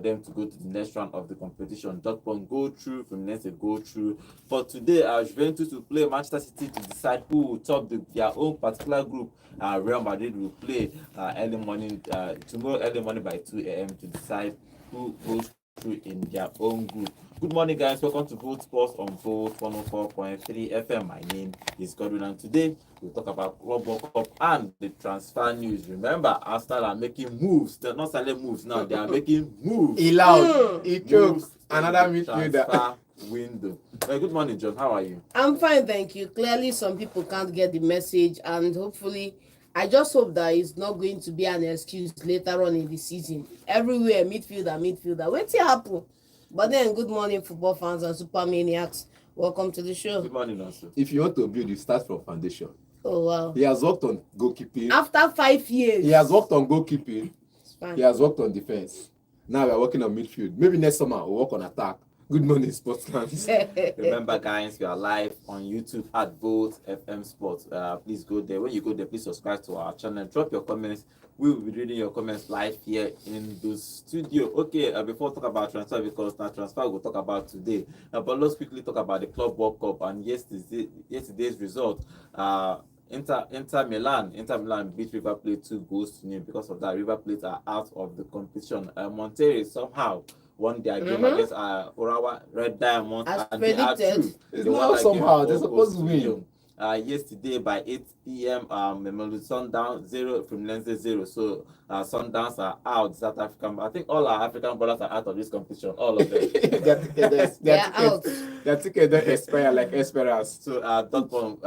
them to go to the next round of the competition. Dortmund go through, Fluminense go through. For today, Juventus will play Manchester City to decide who will top their own particular group. Real Madrid will play early morning tomorrow early morning by 2 a.m. to decide who goes through in their own group. Good morning, guys. Welcome to Vote Sports on Vote 104.3 FM. My name is Godwin, and today we'll talk about Club World Cup and the transfer news. Remember, Arsenal are making moves. They're not silent moves now. They are making moves. He loud. He chokes. Another midfielder. Transfer window. Good morning, John. How are you? I'm fine, thank you. Clearly, some people can't get the message, and hopefully, I just hope that it's not going to be an excuse later on in the season. Everywhere, midfielder. What's happen? But then, good morning, football fans and super maniacs. Welcome to the show. Good morning, also. If you want to build, you start from foundation. Oh, wow. He has worked on goalkeeping. After 5 years. He has worked on goalkeeping. It's fine. He has worked on defense. Now we are working on midfield. Maybe next summer we'll work on attack. Good morning, sports fans. Remember, guys, we are live on YouTube at Vote FM Sports. Please go there. When you go there, please subscribe to our channel. Drop your comments. We will be reading your comments live here in the studio. Okay, before we talk about transfer, because now transfer we'll talk about today. But let's quickly talk about the Club World Cup and yesterday's result. Inter Milan beat River Plate 2-0. Because of that, River Plate are out of the competition. Monterrey somehow won their game against Urawa Red Diamond, as and predicted. they are true. It's not somehow. They're supposed to win. Yesterday by 8 p.m. Mamelodi Sundowns 0, Fluminense 0. So Sundowns are out. South African. I think all our African brothers are out of this competition. All of them. Their ticket don't expire like Esperance. So Dortmund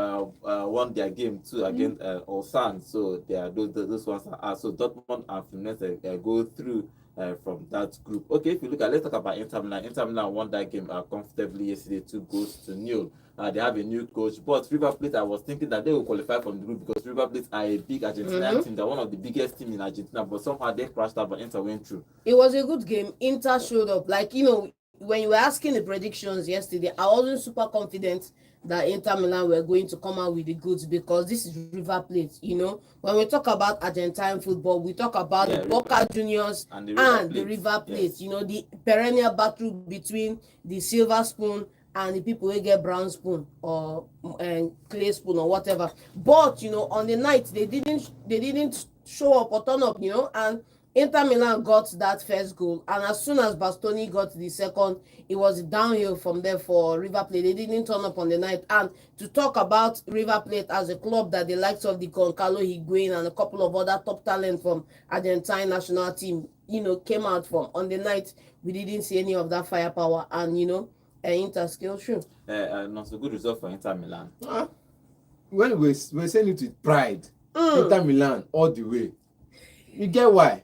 won their game too against Ulsan. So they are those ones are out. So Dortmund and Fluminense go through from that group. Okay, if you look at, let's talk about Inter Milan. Inter Milan won that game comfortably yesterday, 2-0. They have a new coach, but River Plate, I was thinking that they will qualify from the group because River Plate are a big Argentinian team. They're one of the biggest teams in Argentina, but somehow they crashed out, but Inter went through. It was a good game. Inter showed up. When you were asking the predictions yesterday, I wasn't super confident that Inter Milan were going to come out with the goods because this is River Plate. When we talk about Argentine football, we talk about the Boca Juniors and the River Plate. Yes. The perennial battle between the silver spoon and the people who get brown spoon or clay spoon or whatever. But on the night they didn't show up or turn up, and Inter Milan got that first goal, and as soon as Bastoni got the second, it was downhill from there for River Plate. They didn't turn up on the night. And to talk about River Plate as a club that the likes of the Goncalo Higuain and a couple of other top talent from Argentine national team, came out from on the night, we didn't see any of that firepower, and Inter skill show. Not so good result for Inter Milan. When we're saying it with pride, Inter Milan all the way. You get why?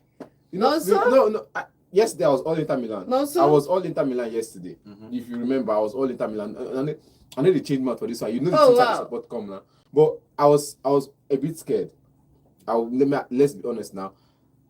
Yesterday I was all Inter Milan. No, sir. I was all Inter Milan yesterday. If you remember, I was all Inter Milan. I know they changed my for this one. The teams I support come now. But I was a bit scared. Let's be honest now.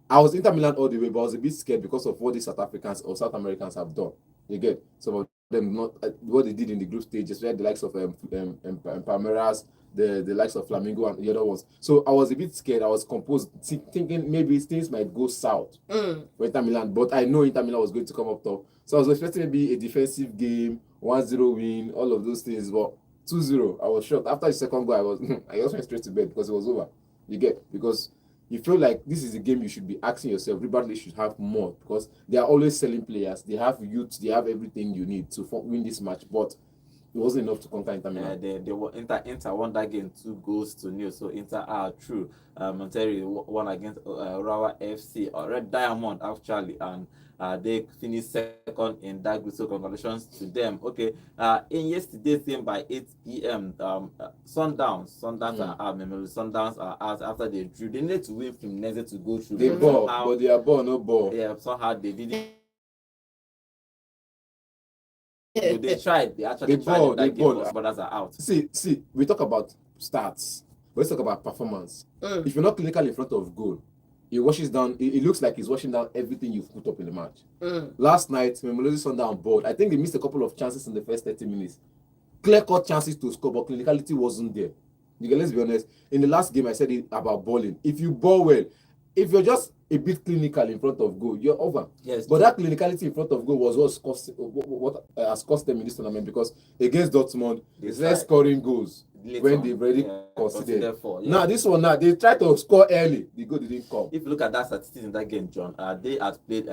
I was Inter Milan all the way, but I was a bit scared because of what the South Africans or South Americans have done. You get some of them not what they did in the group stages, where the likes of Palmeiras, the likes of Flamengo and the other ones. So I was a bit scared. I was composed, thinking maybe things might go south for Inter Milan. But I know Inter Milan was going to come up top. So I was expecting maybe a defensive game, 1-0 win, all of those things. But 2-0, I was shocked. After the second goal, I just went straight to bed because it was over. You get, because you feel like this is a game you should be asking yourself, everybody should have more, because they are always selling players. They have youth, they have everything you need to win this match. But it wasn't enough to conquer Inter Milan. They were Inter won that game 2-0. So Inter are true. Monterrey won against Urawa FC, Red Diamond actually, and they finished second in that group. So congratulations to them. Okay. In yesterday's game by 8 p.m. Sundowns are out. Sundowns are out after they drew. They need to win from Fluminense to go through. They ball, but they are ball, no ball. Yeah, somehow they didn't. So they tried. They actually tried. That game, but brothers are out. See. We talk about stats. Let's talk about performance. If you're not clinical in front of goal, he washes down. It looks like he's washing down everything you've put up in the match. Last night, Mamelodi Sundowns board. I think they missed a couple of chances in the first 30 minutes. Clear-cut chances to score, but clinicality wasn't there. Let's be honest. In the last game, I said it about balling. If you ball well, if you're just a bit clinical in front of goal, you're over. Yes, but that clinicality in front of goal was what has cost them in this tournament, because against Dortmund, it's less scoring goals when they've already considered. Now this one, now they try to score early, the goal didn't come. If you look at that statistics in that game, John, they had played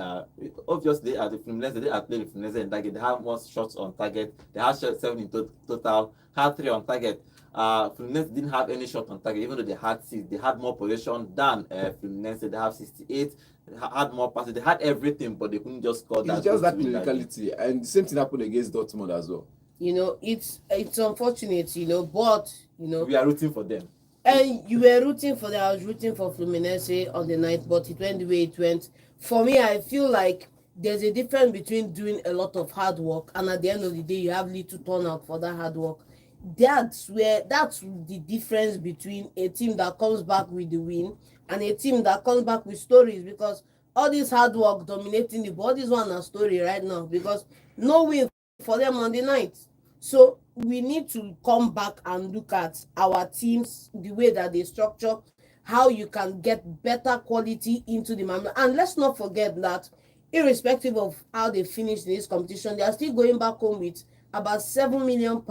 obviously at the Fluminense, they had played the Fluminense in that game. They had more shots on target. They had 7 in total, had 3 on target. Fluminense didn't have any shot on target, even though they had 6. They had more possession than Fluminense. They have 68. They had more passes. They had everything, but they couldn't just score. It's just that clinicality, and the same thing happened against Dortmund as well. You know, it's unfortunate, you know, but you know we are rooting for them. And you were rooting for them. I was rooting for Fluminense on the night, but it went the way it went. For me, I feel like there's a difference between doing a lot of hard work and at the end of the day you have little turnout for that hard work. That's the difference between a team that comes back with the win and a team that comes back with stories, because all this hard work dominating the ball, this one a story right now because no win for them on the night. So we need to come back and look at our teams, the way that they structure, how you can get better quality into the Mamelodi. And let's not forget that irrespective of how they finish in this competition, they are still going back home with about £7 million.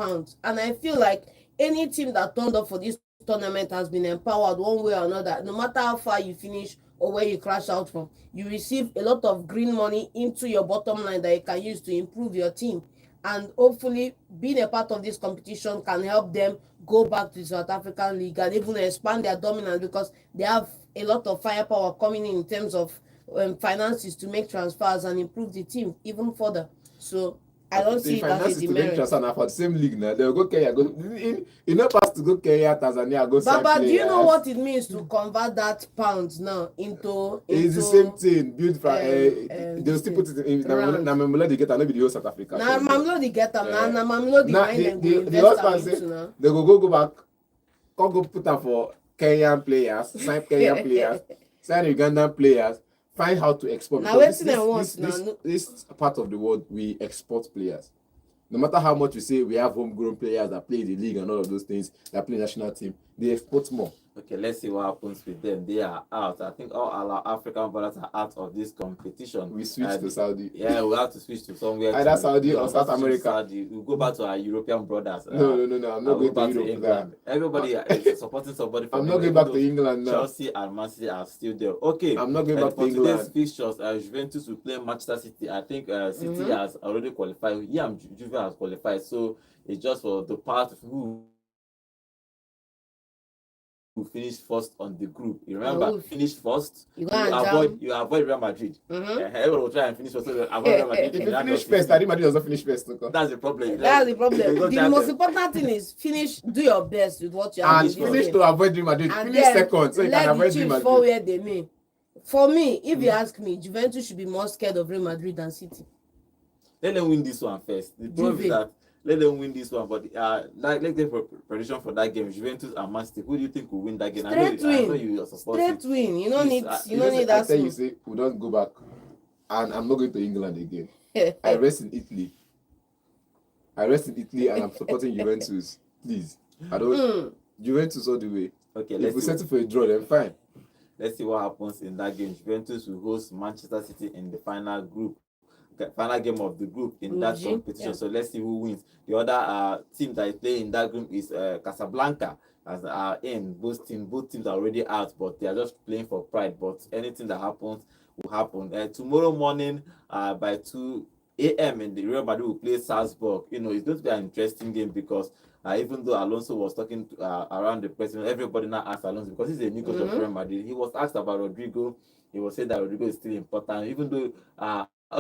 And I feel like any team that turned up for this tournament has been empowered one way or another. No matter how far you finish or where you crash out from, you receive a lot of green money into your bottom line that you can use to improve your team. And hopefully being a part of this competition can help them go back to the South African League and even expand their dominance, because they have a lot of firepower coming in terms of finances to make transfers and improve the team even further. So I don't see that as a demerit. Transfer for the same league now. They'll go Kenya. Go in no pass to go Kenya, Tanzania. Go. Baba, do you know what it means to convert that pounds now into? It's the same thing. Build from. They'll still put it in. Na Mamelodi get another video South Africa. Na Mamelodi get them. Na Mamelodi mind them. The husband say they go back. Go put them for Kenyan players. Sign Kenyan players. Sign Ugandan players. Find how to export. Now, this part of the world, we export players. No matter how much you say we have homegrown players that play the league and all of those things, that play national team, they export more. Okay, let's see what happens with them. They are out. I think all our African brothers are out of this competition. We switch to Saudi. Yeah, we have to switch to somewhere. Either Saudi or South America. We'll go back to our European brothers. No. I'm not going to England. Everybody is supporting somebody. I'm not going back to England now. Chelsea and Man City are still there. Okay. I'm not going back to England. For today's fixtures, Juventus will play Manchester City. I think City has already qualified. Yeah, Juve has qualified. So it's just for the part of who finish first on the group. You remember, finish first. You avoid Real Madrid. Everyone will try and finish first. Avoid Real Madrid. If you finish first, Real Madrid doesn't finish first. That's the problem. That's the problem. The most important thing is finish. Do your best with what you are doing. And finish to avoid Real Madrid. Finish second, so you can avoid Real Madrid. For where they mean. For me, if you ask me, Juventus should be more scared of Real Madrid than City. Let them win this one first. The problem is that let them win this one, but let's get prediction for that game. Juventus and Man City. Who do you think will win that game? Straight win. You don't need that. I tell you, say we don't go back, and I'm not going to England again. I rest in Italy. And I'm supporting Juventus. Please, I don't Juventus all the way. Okay, if we settle for a draw, then fine. Let's see what happens in that game. Juventus will host Manchester City in the final game of the group in that competition. So let's see who wins. The other team that is playing in that group is Casablanca. As in both teams are already out, but they are just playing for pride. But anything that happens will happen. Tomorrow morning by 2 a.m. in the Real Madrid will play Salzburg. You know, it's going to be an interesting game because even though Alonso was talking around the press, everybody now asked Alonso, because he's a new coach of Real Madrid. He was asked about Rodrigo. He was saying that Rodrigo is still important, even though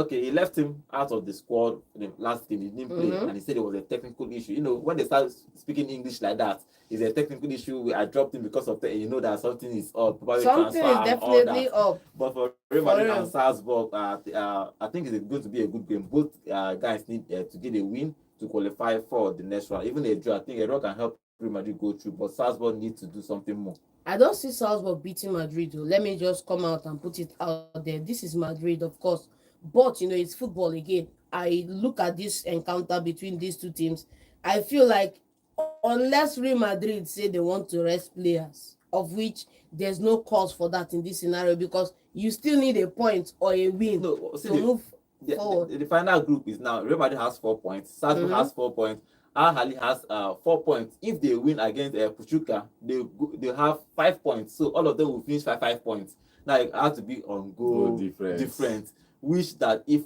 he left him out of the squad in the last game. He didn't play, and he said it was a technical issue. You know, when they start speaking English like that, it's a technical issue. I dropped him because of that something is up. Something is definitely up. But for Real Madrid and Salzburg, I think it's going to be a good game. Both guys need to get a win to qualify for the next round. Even a draw, I think a draw can help Real Madrid go through, but Salzburg needs to do something more. I don't see Salzburg beating Madrid, though. Let me just come out and put it out there. This is Madrid, of course. But, it's football again. I look at this encounter between these two teams. I feel like unless Real Madrid say they want to rest players, of which there's no cause for that in this scenario, because you still need a point or a win No, to move forward. The final group is now Real Madrid has 4 points, Salzburg has 4 points, Al Ahly has 4 points. If they win against Pachuca, they have 5 points. So all of them will finish 5 points. Now it has to be on goal difference. Which that if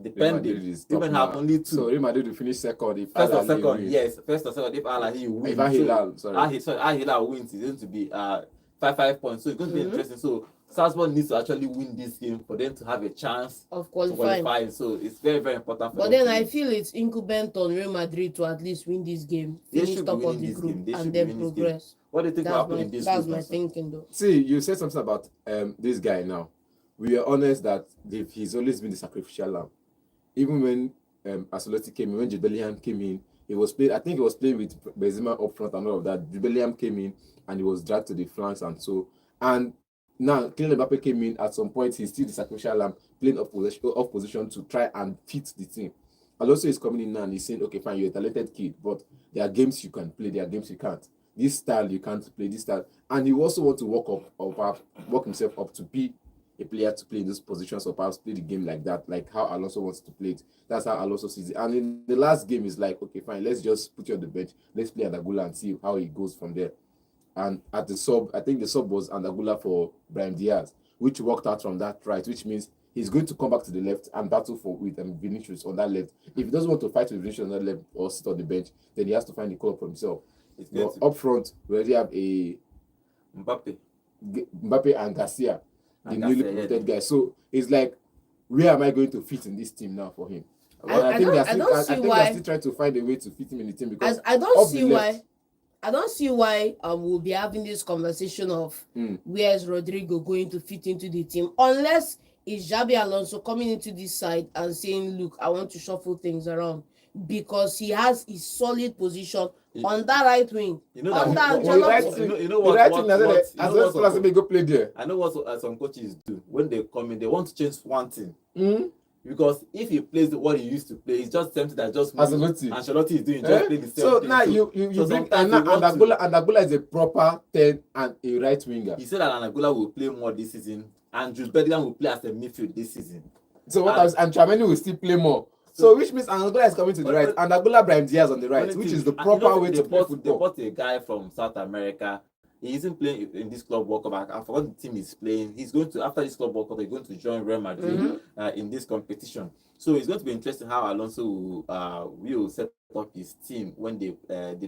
depending, even have only 2. So Real Madrid will finish second if first or second, yes, first or second if Al Ahly wins. If Al Hilal wins, it's going to be 5 points. So it's going to be interesting. So Salzburg needs to actually win this game for them to have a chance of qualifying. So it's very, very important for but them. Then I feel it's incumbent on Real Madrid to at least win this game, finish top of the group, and then progress. What do you think will happen in this That's group? my thinking, though. See, you said something about this guy now. We are honest that he's always been the sacrificial lamb. Even when Ancelotti came in, when Bellingham came in, he was playing. I think he was playing with Benzema up front and all of that. Bellingham came in and he was dragged to the flanks and so. And now Kylian Mbappe came in. At some point, he's still the sacrificial lamb, playing off position to try and fit the team. Alonso is coming in now and he's saying, okay, fine, you're a talented kid, but there are games you can play, there are games you can't. This style you can't play, this style. And he also wants to work himself up to be a player to play in those positions or perhaps play the game like that, like how Alonso wants to play it. That's how Alonso sees it. And in the last game, it's like, okay, fine, let's just put you on the bench. Let's play Andagula and see how it goes from there. And at the sub, I think the sub was Andagula for Brahim Diaz, which worked out from that right, which means he's going to come back to the left and battle with Vinicius on that left. If he doesn't want to fight with Vinicius on that left or sit on the bench, then he has to find the call for himself. But up front, we already have a Mbappe and Garcia, the newly promoted guy. So it's like, where am I going to fit in this team now for him? I think they're still trying to find a way to fit him in the team because I don't see why we'll be having this conversation of where is Rodrigo going to fit into the team, unless it's Xabi Alonso coming into this side and saying, look, I want to shuffle things around, because he has his solid position on that right wing. You know what? Go play there. I know what some coaches do when they come in. They want to change one thing. Because if he plays what he used to play, it's just something that just Ancelotti is doing. Just play the same so thing. Now you bring Andagula is a proper 10 and a right winger. He said that Andagula will play more this season, and Jude Bellingham will play as a midfield this season. So and Tchouaméni will still play more. So which means Andagula is coming to the right, and Andagula Brahim Diaz on the right, which is the proper way to play football. They bought a guy from South America. He isn't playing in this club World Cup. I forgot the team he's playing. He's going to, after this club World Cup, he's going to join Real Madrid in this competition. So it's going to be interesting how Alonso will set up his team when the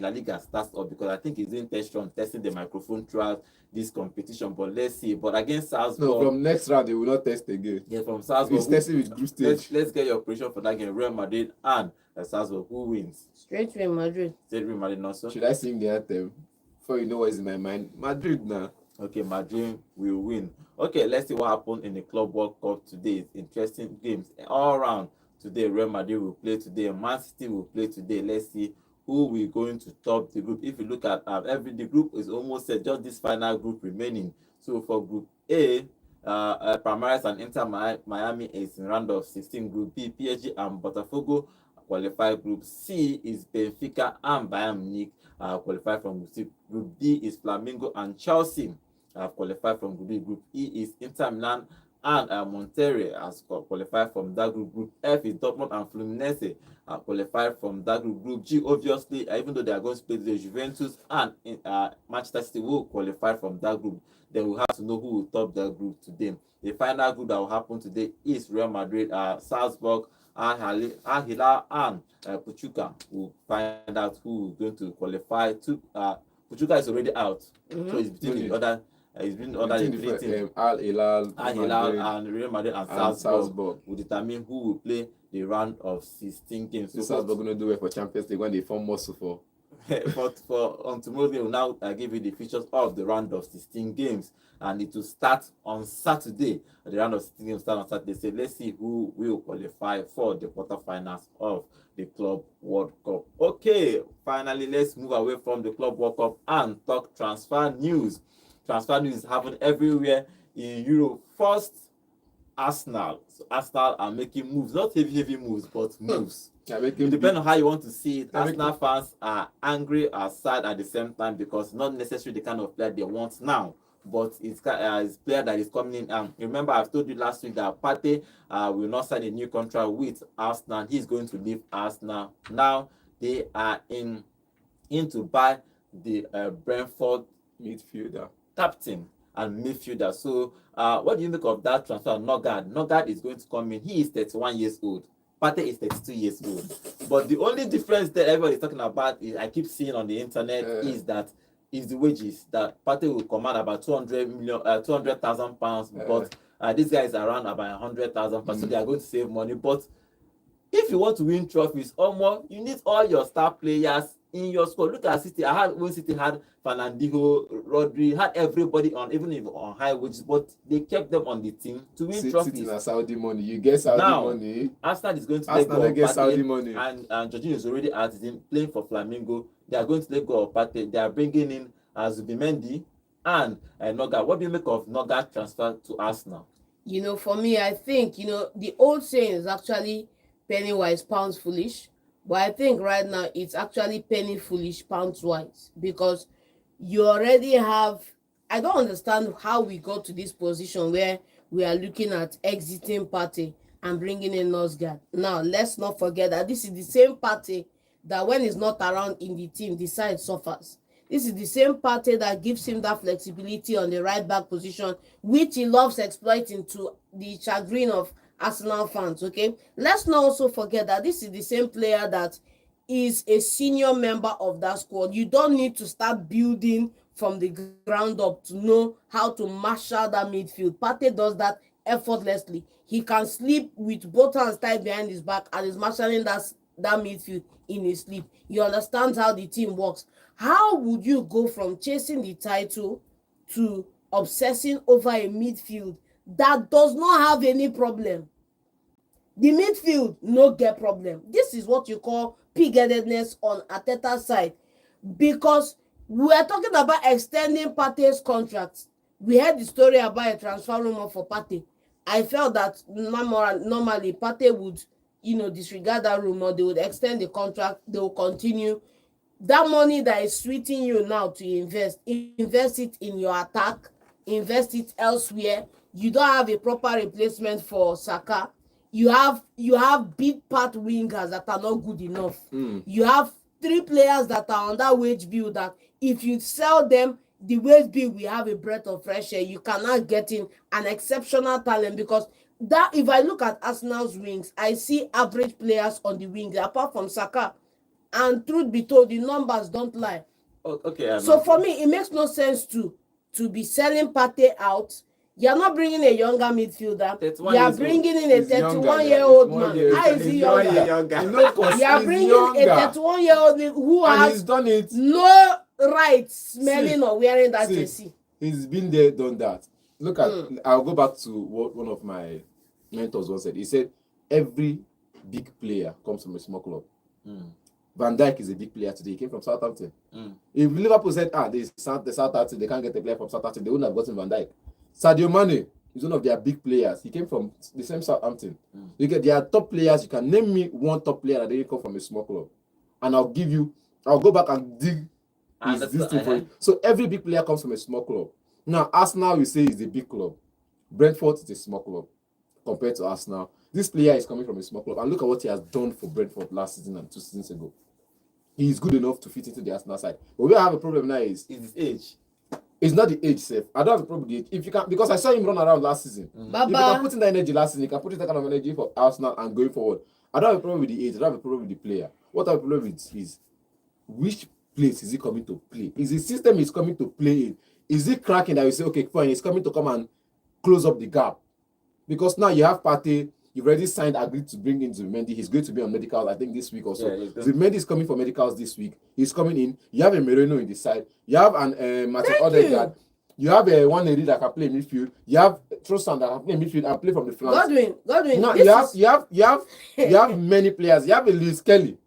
La Liga starts up, because I think he's doing testing the microphone throughout this competition. But let's see. But against Salzburg, no, from next round they will not test again. Yeah, from Salzburg, he's testing with group stage. Let's get your prediction for that game. Real Madrid and Salzburg. Who wins? Straight Real Madrid. Straight Real Madrid, also. Should I sing the anthem? Before you know what's in my mind, Madrid now. Okay, Madrid will win. Okay, let's see what happened in the Club World Cup today. Interesting games all around today. Real Madrid will play today. Man City will play today. Let's see who will going to top the group. If you look at the group is almost set. Just this final group remaining. So for Group A, Palmeiras and Inter Miami is in round of 16. Group B, PSG and Botafogo qualify. Group C is Benfica and Bayern Munich qualify from Group C. Group D is Flamengo and Chelsea qualified from Group B. Group E is Inter Milan and Monterrey has qualified from that group. Group F is Dortmund and Fluminense qualified from that group. Group G, obviously, even though they are going to play the Juventus and Manchester City will qualify from that group. Then we'll have to know who will top that group today. The final group that will happen today is Real Madrid, Salzburg, Al Hilal and Pachuca. Will find out who is going to qualify. Pachuca is already out, so it's between the other. It's been other three teams. Al Hilal and Real Madrid and Salzburg will determine who will play the round of 16 games. So Salzburg going to do it for Champions League when they form muscle for. But on tomorrow they will now give you the features of the round of 16 games, and it will start on Saturday. The round of 16 games start on Saturday. So let's see who will qualify for the quarterfinals of the Club World Cup. Okay, finally let's move away from the Club World Cup and talk transfer news. Transfer news is happening everywhere in Europe. First, Arsenal. So Arsenal are making moves, not heavy moves, but moves. Depending on how you want to see it, Arsenal fans are angry or sad at the same time, because not necessarily the kind of player they want now but it's player that is coming in. Remember, I've told you last week that Partey will not sign a new contract with Arsenal. He's going to leave Arsenal. Now they are in to buy the Brentford midfielder, captain and midfielder. So what do you make of that transfer? Norgaard is going to come in. He is 31 years old. Partey is 32 years old. But the only difference that everybody is talking about, is I keep seeing on the internet, is the wages that Partey will command about 200,000 pounds, but this guy is around about 100,000 pounds. So they are going to save money. But if you want to win trophies, you need all your star players in your squad. Look at City. When City had Fernandinho, Rodri, had everybody on, even if on high wages, but they kept them on the team to win trophies. City Saudi money. You get Saudi money. Arsenal is going to Arsenal get Saudi money. And Jorginho is already out. He's playing for Flamengo. They are going to let go of Partey. They are bringing in Zubimendi and Norgaard. What do you make of Norgaard transfer to Arsenal? For me, I think, the old saying is actually penny wise, pounds foolish. But I think right now it's actually penny foolish, pounds wise, because you already have. I don't understand how we got to this position where we are looking at exiting Partey and bringing in Norgaard. Now, let's not forget that this is the same Partey that when he's not around in the team, the side suffers. This is the same Partey that gives him that flexibility on the right back position, which he loves exploiting to the chagrin of Arsenal fans. Okay, let's not also forget that this is the same player that is a senior member of that squad. You don't need to start building from the ground up to know how to marshal that midfield. Partey does that effortlessly. He can sleep with both hands tied behind his back and is marshalling that midfield in his sleep. He understands how the team works. How would you go from chasing the title to obsessing over a midfield that does not have any problem? The midfield no get problem. This is what you call pig-headedness on Arteta's side, because we are talking about extending Partey's contract. We heard the story about a transfer rumor for Partey. I felt that normally Partey would, disregard that rumor. They would extend the contract. They will continue. That money that is sweeting you now to invest it in your attack, invest it elsewhere. You don't have a proper replacement for Saka. You have big part wingers that are not good enough. You have 3 players that are on that wage bill that if you sell them, the wage bill will have a breath of fresh air. You cannot get in an exceptional talent, because that, if I look at Arsenal's wings, I see average players on the wing apart from Saka. And truth be told, the numbers don't lie. Okay. So for me, it makes no sense to be selling Partey out. You're not bringing a younger midfielder. You are bringing in a 31-year-old man. How is he younger? You are bringing a 31-year-old who has done it. No right smelling or wearing that jersey. He's been there, done that. Look at. I'll go back to what one of my mentors once said. He said, every big player comes from a small club. Van Dijk is a big player today. He came from Southampton. If Liverpool said, the Southampton, they can't get a player from Southampton, they wouldn't have gotten Van Dijk. Sadio Mane is one of their big players. He came from the same Southampton. You get their top players. You can name me one top player that didn't come from a small club, and I'll go back and dig this thing for you. So every big player comes from a small club. Now Arsenal, we say, is a big club. Brentford is a small club compared to Arsenal. This player is coming from a small club, and look at what he has done for Brentford last season and 2 seasons ago. He is good enough to fit into the Arsenal side. But we have a problem now is his age. It's not the age, safe. I don't have a problem with the age. If you can, because I saw him run around last season. If you can put in that energy last season, you can put in that kind of energy for Arsenal and going forward. I don't have a problem with the age. I don't have a problem with the player. What I have a problem with is which place is he coming to play? Is the system he's coming to play in? Is it cracking that you say, okay, fine, he's coming to come and close up the gap? Because now you have Partey. You've already agreed to bring in Zubimendi. He's going to be on medicals, I think, this week or so. Zubimendi is coming for medicals this week. He's coming in. You have a Moreno in the side. You have an Martin Odegaard. You have a one lady that can play midfield. You have Trossard that can play midfield and play from the flank. Godwin. Now you have many players. You have a Lewis Kelly.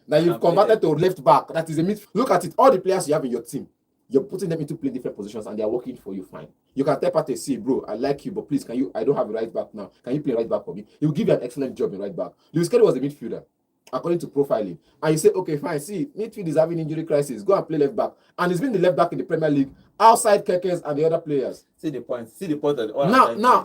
Now you've converted to left back. That is a midfield. Look at it. All the players you have in your team, you're putting them into play different positions and they are working for you fine. You can tell Partey, see, bro, I like you, but please, I don't have a right back now. Can you play right back for me? He will give you an excellent job in right back. Lewis Kelly was a midfielder. according to profiling, and you say, okay, fine, see, midfield is having injury crisis, go and play left back, and he's been the left back in the Premier League outside Kekes and the other players. See the point that all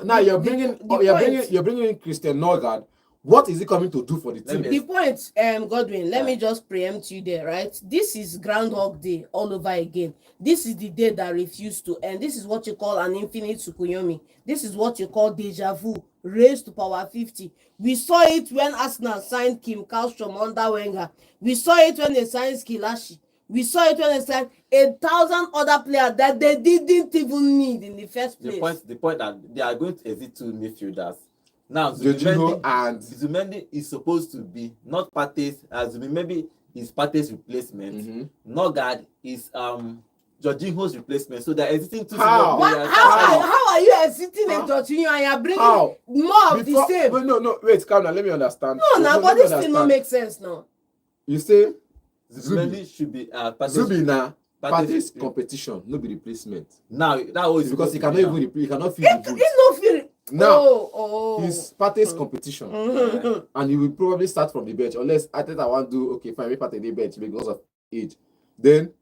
Now you're bringing in Christian Norgaard. What is he coming to do for the team? The point, Godwin, let me just preempt you there, right? This is Groundhog Day all over again. This is the day that refused to end. This is what you call an infinite Tsukuyomi. This is what you call deja vu, raised to power 50. We saw it when Arsenal signed Kim Kallstrom under Wenger. We saw it when they signed Skilashi. We saw it when they signed 1,000 other players that they didn't even need in the first place. The point that they are going to exit two midfielders. Now, Zubimendi is supposed to be not Partey's, Zubimendi is Partey's replacement. Norgaard is Jorginho's replacement. So they're exiting two senior players. How are you exiting a Jorginho and you're bringing more of the same? No, wait, calm down, let me understand. But this thing don't make sense now. You say Zubimendi should be Partey's competition, no be replacement. Now that was because he cannot even he cannot feel the boots. He's not feeling. Now, he's Partey's competition, and he will probably start from the bench unless Arteta want to do okay fine, make Partey the bench because of age. Then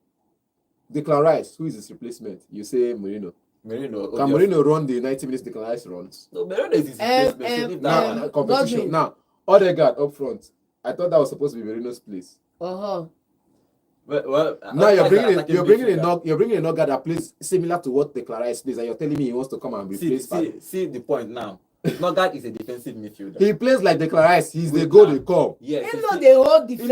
Declan Rice, who is his replacement? You say Mourinho. Can Mourinho run the 90 minutes Declan Rice runs? No, Mourinho is his replacement. Competition. Now, Odegaard up front. I thought that was supposed to be Mourinho's place. Well, now you're bringing a Norgaard that plays similar to what Declan Rice plays, and you're telling me he wants to come and replace. See the point now. Norgaard is a defensive midfielder. He plays like Declan Rice. He's the goal they come. Yes. He's not the whole defense.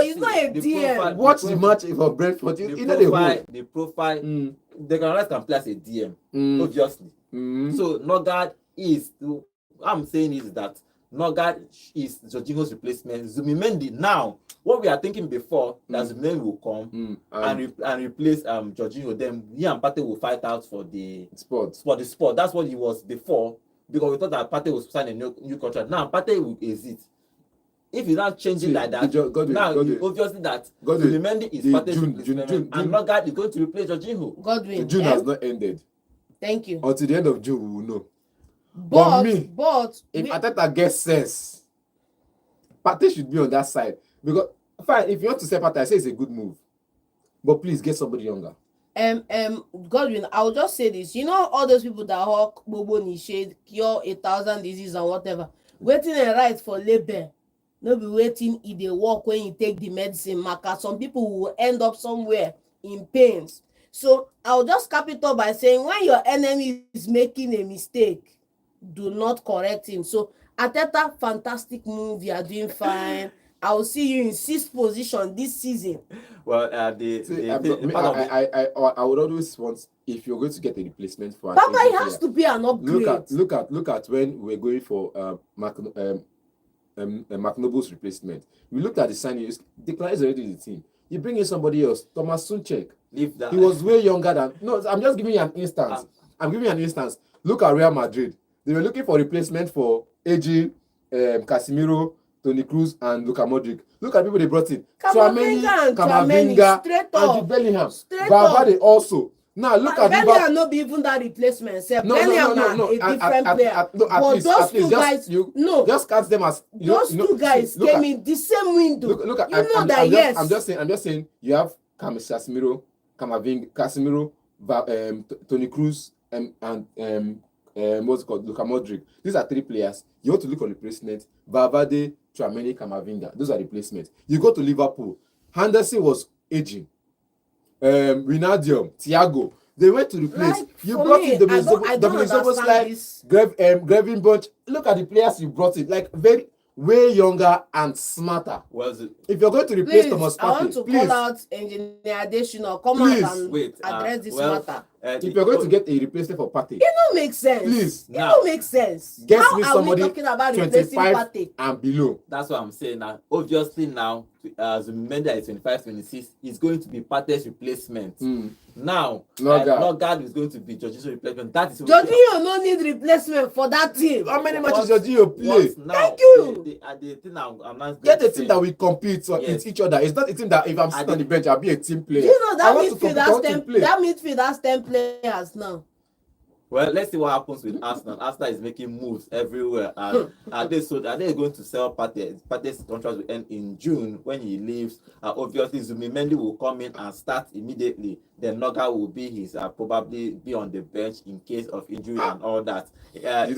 He's not a DM. Watch the match for Brentford. The profile. Declan Rice can play as a DM, obviously. So Norgaard is. I'm saying is that Norgaard is Jorginho's replacement. Zubimendi now. What we are thinking before that Zubimendi will come and replace Jorginho. Then he and Partey will fight out for the spot. That's what he was before, because we thought that Partey will sign a new contract. Now Partey will exit. If he's not changing like that, obviously that Zubimendi is Partey's replacement, and Norgaard is going to replace Jorginho. June has not ended. Thank you. Until the end of June, we will know. But if Arteta gets sense, Partey should be on that side. Because fine, if you want to say Partey, I say it's a good move. But please get somebody younger. Godwin, I'll just say this. You know all those people that hawk Bobo Nishade, cure 1,000 diseases and whatever, waiting and right for labor. No be waiting in the walk when you take the medicine marker. Some people will end up somewhere in pains. So I'll just cap it up by saying when your enemy is making a mistake, do not correct him. So Arteta, fantastic move. You are doing fine. I will see you in 6th position this season. Well, I would always want, if you're going to get a replacement for Papa, it has to be an upgrade. Look at when we're going for McNoble's replacement. We looked at the signings. Declan is already in the team. You bring in somebody else, Thomas Sunchek. He was way younger than. No, I'm just giving you an instance. Look at Real Madrid. They were looking for replacement for AG, Casemiro, Toni Kroos, and Luka Modric. Look at people they brought in. Kamavinga, Andrew Bellingham, Valverde also. Now look at Bellingham not be even that replacement. Bellingham a different player. But those two guys, just count them as those two guys came in the same window. I'm just saying you have Casemiro, Casemiro, Toni Kroos, and what's it called, Luka Modric. These are 3 players. You want to look for replacement. Valverde, Tchouaméni, Kamavinga. Those are replacements. You go to Liverpool. Henderson was aging. Wijnaldum, Thiago. They went to replace. You brought in Gravenberch. Look at the players you brought in. Like way younger and smarter. If you're going to replace Thomas Partey, I want to call out Engineer Adesina. Come out and address this matter. If you're going to get a replacement for Partey, it don't make sense. Please, it don't make sense. Get How me are somebody we talking about replacing 25 Partey? and below. That's what I'm saying now. Obviously now, Zubimendi is 25, 26 is going to be Partey's replacement. Now, Norgaard is going to be Jorginho's replacement. That is Jorginho no need replacement for that team. How many matches Jorginho play? Thank you. Get a team that we compete with each other. It's not a team that if I'm sitting on the bench, I'll be a team player. You know that midfield has 10 players now. Well, let's see what happens with Arsenal. Arsenal is making moves everywhere. And are they going to sell Partey? Partey's contract will end in June when he leaves. Obviously, Zubimendi will come in and start immediately. Then Norgaard will be his probably be on the bench in case of injury and all that. I'm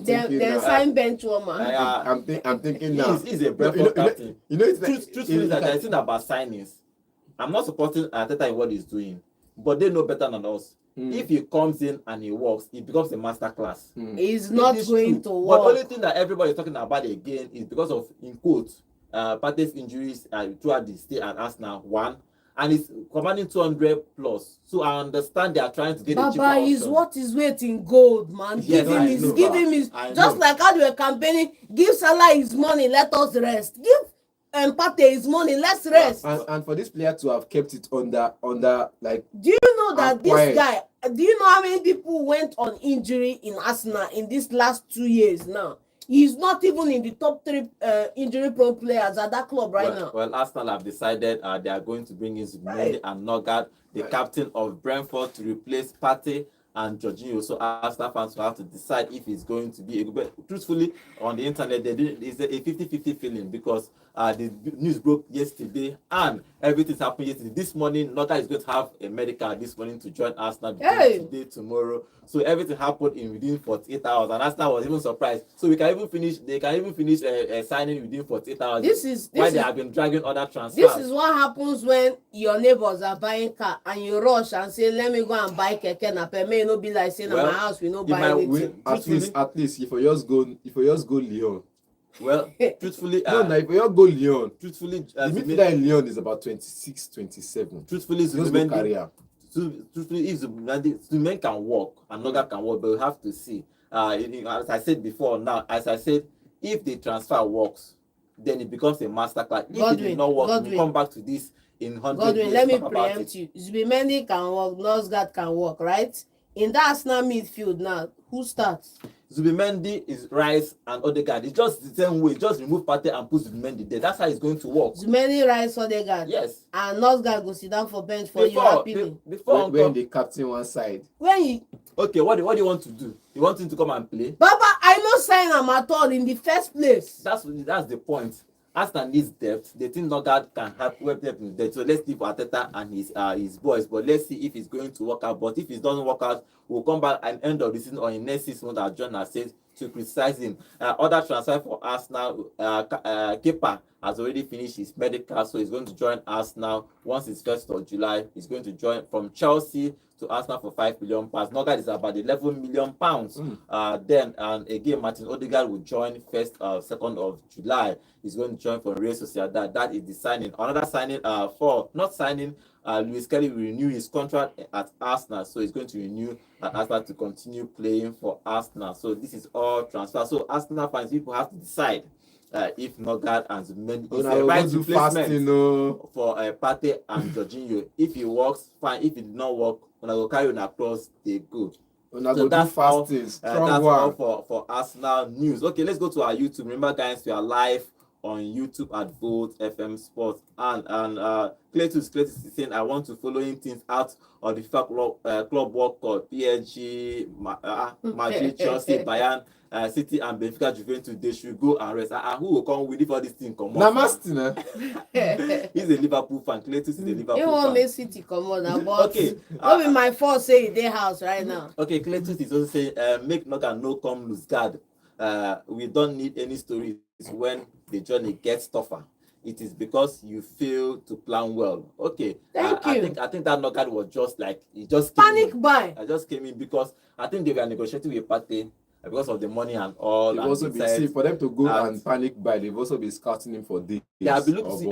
thinking sign bench woman. I'm thinking now. He's a Brentford captain. Truthfully, like, that I think about signings. I'm not supporting Arteta in what he's doing, but they know better than us. If he comes in and he works, it becomes a masterclass. He's not going to work. But the only thing that everybody is talking about again is because of, in quotes, Partey's injuries throughout the stay at Arsenal, one, and it's commanding 200 plus. So I understand they are trying to get a cheaper option. Is what is weight in gold, man. Yes, give him his just like how they were campaigning, give Salah his money, let us rest. Give Partey his money, let's rest. And for this player to have kept it under like, do you know that this guy, do you know how many people went on injury in Arsenal in these last 2 years now? He's not even in the top 3 injury prone players at that club now. Well, Arsenal have decided they are going to bring in Zubimendi and Norgaard, the captain of Brentford, to replace Partey and Jorginho. So Arsenal fans will have to decide if it's going to be a good. But truthfully, on the internet, it's a 50-50 feeling because the news broke yesterday and everything's happened yesterday. This morning, Norgaard is going to have a medical this morning to join Arsenal today, tomorrow. So everything happened within 48 hours, and Arsenal was even surprised. So they can even finish signing within 48 hours. They have been dragging other transfers. This is what happens when your neighbors are buying car and you rush and say, "Let me go and buy keke na pe." May no be like saying, "My house we no buy anything." At least if you just go Lyon. Well, truthfully, if you just go Lyon, truthfully, the midfielder in Lyon is about 26, 27. Truthfully, career. Truthfully, if Zubimendi can walk and Norgaard can walk, but we have to see. As I said before, if the transfer works, then it becomes a masterclass. If it did not work, we'll come back to this in 100 years. Let me preempt you. Zubimendi can walk, Norgaard can walk, right? In that Arsenal midfield now, who starts? Zubimendi is Rice and Odegaard. It's just the same way. Just remove Partey and put Zubimendi there. That's how it's going to work. Zubimendi, Rice, Odegaard. Yes. And Norgaard go sit down for bench for you happily. Before when the captain one side. Okay, what do you want to do? You want him to come and play? Baba, I no sign him at all in the first place. That's the point. Arsenal needs depth. They think Norgaard can help depth in depth. So let's leave Arteta and his boys. But let's see if it's going to work out. But if it doesn't work out, we'll come back at the end of the season or in next 6 months, as John has said, to criticize him. Other transfer for Arsenal, Kepa has already finished his medical, so he's going to join Arsenal once it's 1st of July. He's going to join from Chelsea to Arsenal for £5 million. Norgaard is about £11 million. Then again, Martin Odegaard will join 2nd of July. He's going to join from Real Sociedad. That is the signing. Another signing Luis Kelly will renew his contract at Arsenal, so he's going to renew at Arsenal to continue playing for Arsenal. So this is all transfer. So Arsenal fans, people have to decide if Norgaard and Zubimendi is the right replacement for Partey and Jorginho. If it works, fine. If it did not work, when I go carry on across, they go. So that's all for Arsenal news. Okay, let's go to our YouTube. Remember, guys, we are live on YouTube at Volt FM Sports. And Cletus is saying, I want to following things out of the FIFA Club World Cup. PSG, Madrid, Chelsea, Bayern, City and Benfica, Juventus, they should go and rest. Who will come with all this thing? Come on. He's a Liverpool fan. Cletus is a Liverpool fan. He won't make City come on, but okay. Don't be my fault saying their house right now. Okay, Cletus is also saying, make Norgaard no come lose guard. We don't need any stories when the journey gets tougher. It is because you fail to plan well. Okay. Thank you. I think that Norgaard was just like he just panic buy. I just came in because I think they were negotiating with Partey because of the money and all. They've also been see for them to go and panic buy. They've also been scouting him for days. They have been looking.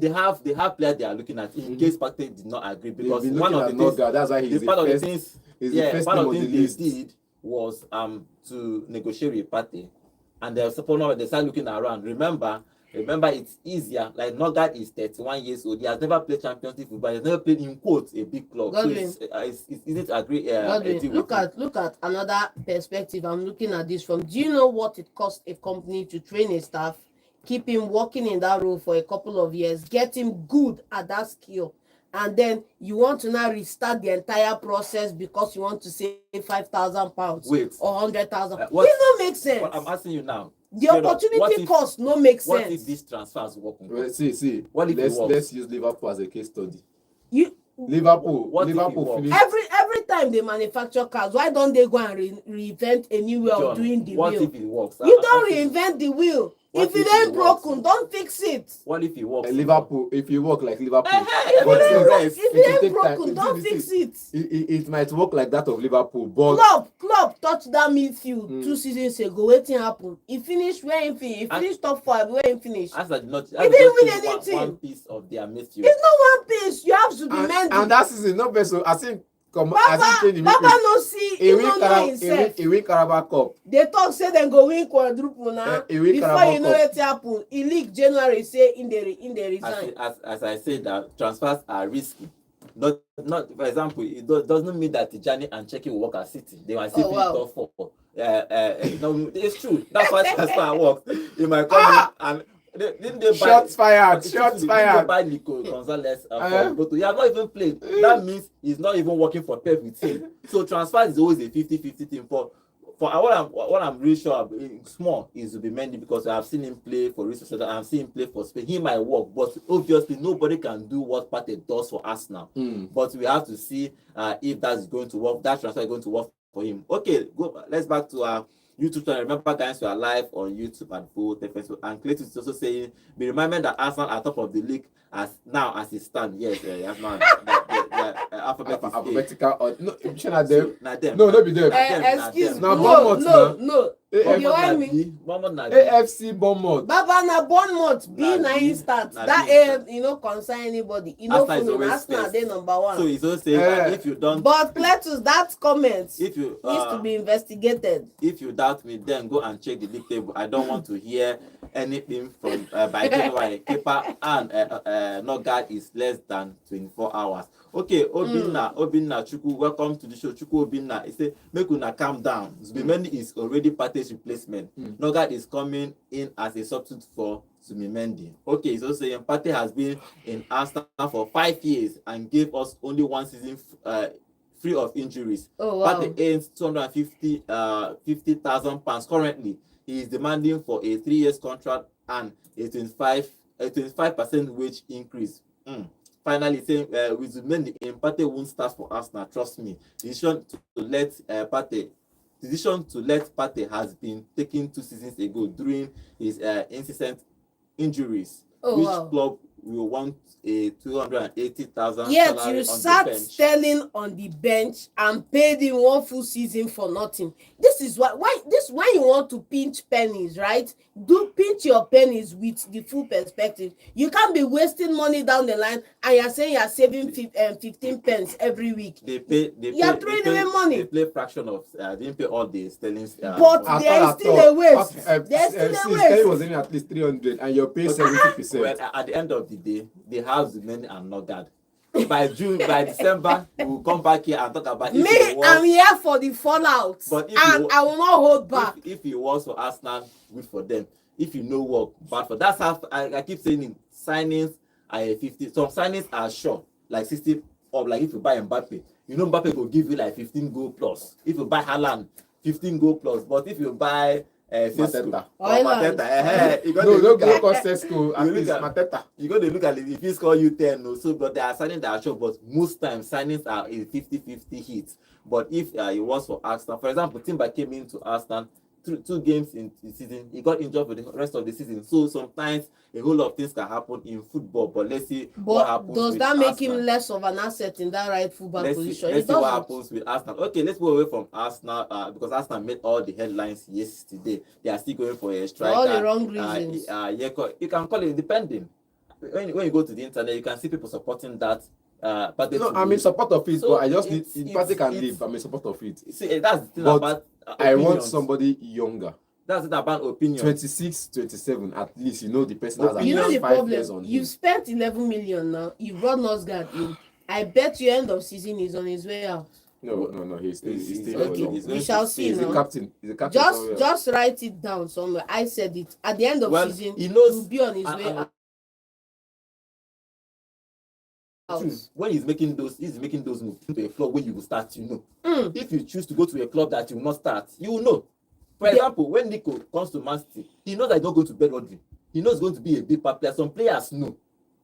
They have players they are looking at in case Partey did not agree because one of the things. That's why he's part of the things they did was to negotiate with Partey. And they start looking around. Remember, it's easier. Like Norgaard is 31 years old. He has never played Champions League football. He has never played in quotes a big club. Godwin. So it's easy to agree. Look at another perspective. I'm looking at this from. Do you know what it costs a company to train a staff, keep him working in that role for a couple of years, get him good at that skill, and then you want to now restart the entire process because you want to save £5,000 Wait. or 100,000. It What- no make sense. What I'm asking you now. The straight up, opportunity what if- cost no make What sense. if these transfers work? Well, see. What if it works? Let's use Liverpool as a case study. You Liverpool What if it Liverpool works? finished. every time they manufacture cars, why don't they go and reinvent a new way John, of doing the what wheel? if it works? You I- don't I think- reinvent the wheel. What If it if it ain't works? broken, don't fix it. What if it works? Liverpool, if you work like Liverpool, If but it ain't, rest. if it it ain't take time. broken, don't fix it. it might work like that of Liverpool, but Klopp touched that midfield 2 seasons ago. Wetin happen? He finished where he finished. He finished top 5 where he finished. As I not, He didn't win anything. One piece of their midfield. It's not one piece. You have to be Mendy. and that season not best. So I think Baba the no see. He he no know himself. win Carabao Cup. They talk say dem go win quadruple now. He win Before Carabao you know Cup. wetin happen, he leak January say in the resign. As I said, that transfers are risky. Not for example, it doesn't mean that Tijani and Cheki will work at City. They might still finish top 4. No, it's true. That's why transfer works. You might come in and didn't they buy Shots fired. Didn't they buy Nico Gonzalez from Boto? He has not even played. That means he's not even working for Pep with him. So transfer is always a 50-50 thing. For what I'm really sure of, small is Zubimendi, because I have seen him play for Borussia. I have seen him play for Spain. He might work, but obviously nobody can do what Partey does for us now. But we have to see if that's going to work. That transfer is going to work for him. Okay, let's back to our YouTube channel. Remember, guys, we are live on YouTube and Facebook. And Clayton is also saying, be reminded that Arsenal are top of the league as it stands. Yes, Arsenal. Alphabetical or no, them. Them. No, not be them. Excuse me. Now, No. AFC Bournemouth. Baba na Bournemouth Na be na B. instant. Na That B. AM, concern anybody. Arsenal is Follow always Arsenal first. they number 1. So he's also saying that if you don't, But Cletus, that comment if you needs to be investigated. if you doubt me, then go and check the league table. I don't want to hear anything from by January. Kepa and Norgaard is less than 24 hours. Okay, Obinna Chukwu, welcome to the show. Chukwu Obinna, he say make una calm down. Zubimendi is already Partey's replacement. Norgaard is coming in as a substitute for Zubimendi. Okay, so saying Partey has been in Arsenal for 5 years and gave us only 1 season free of injuries. Oh wow. Partey earns £250,000 currently. He is demanding for a 3 years contract and a 25% wage increase. Finally, saying with Zubimendi, Partey won't start for Arsenal. Trust me. Decision to let Partey has been taken 2 seasons ago during his incessant injuries. Which club will want a 280,000 Yet salary you on sat the bench? Sterling on the bench and paid him 1 full season for nothing. This is why you want to pinch pennies, right? Do pinch your pennies with the full perspective. You can't be wasting money down the line and you're saying you're saving 15 pence every week. You're throwing away money. They play fraction of. Didn't pay all the Sterling's. But there's still a waste. There's still a Sterling waste. was in at least 300 and you're paying 70%. Well, at the end of the day, they have Zubimendi and Norgaard. By December, we will come back here and talk about if it was, I'm here for the fallout. But if and I will not hold back. If it was for Arsenal, good for them. If you know work, bad for that's how I keep saying it. Signings are 50. Some signings are sure, like 60 up. Like if you buy Mbappe, Mbappe will give you like 15 goal plus. If you buy Haaland, 15 goal plus. But if you buy Mateta. Don't go cost Sesko. At least Mateta. You got to look at it. If he score you 10, no, so but they are signing that are sure, but most times signings are a 50-50 hits. But if it was for Arsenal, for example, Timber came into Arsenal 2 games in the season, he got injured for the rest of the season. So sometimes a whole lot of things can happen in football. But let's see what happens. Does that with make him Arsenal. less of an asset in that right fullback position? Let's see what happens with Arsenal. Okay, let's move away from Arsenal because Arsenal made all the headlines yesterday. They are still going for a striker. For all the wrong reasons. You can call it depending. When you go to the internet, you can see people supporting that. But I'm in support of it, So but I just need Partey can it's- leave. I'm in support of it. See, that's the thing But about I want opinions. somebody younger. That's it about opinion. 26, 27 at least. The person has at You know least the 5 years problem. on You've him. spent 11 million now. You brought Norgaard in. I bet you end of season he's on his way out. No. He's still Okay, long. we shall see. He's a now. captain. He's a captain. somewhere. Just write it down somewhere. I said it. At the end of Well, season, he knows- he'll be on his way and- out. when he's making those moves to a club where you will start, If you choose to go to a club that you will not start, you will know. For example, when Nico comes to Man City, he knows that he's not going to bet Rodri. He knows he's going to be a big player. Some players know.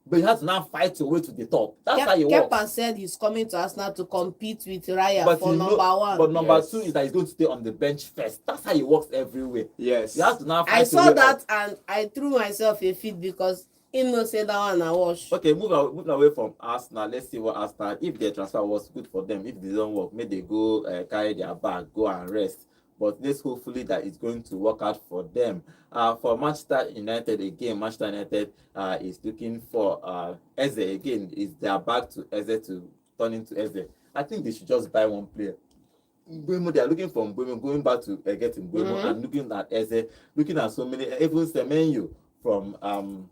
But you have to now fight your way to the top. That's how you work. Kepa said he's coming to Arsenal to compete with Raya for number one. But number two is that he's going to stay on the bench first. That's how it works everywhere. Yes. You have to now fight I saw that up. and I threw myself a fit because he no say that one I wash. Okay, moving away from Arsenal. Let's see what Arsenal, if their transfer was good for them. If it doesn't work, maybe they go carry their bag, go and rest. But let's hopefully that it's going to work out for them. For Manchester United again, Manchester United is looking for Eze again. Is their back to Eze to turn into Eze? I think they should just buy one player. Mbeumo, they are looking for Mbeumo, going back to getting Mbeumo and looking at Eze, looking at so many, even Semenyo from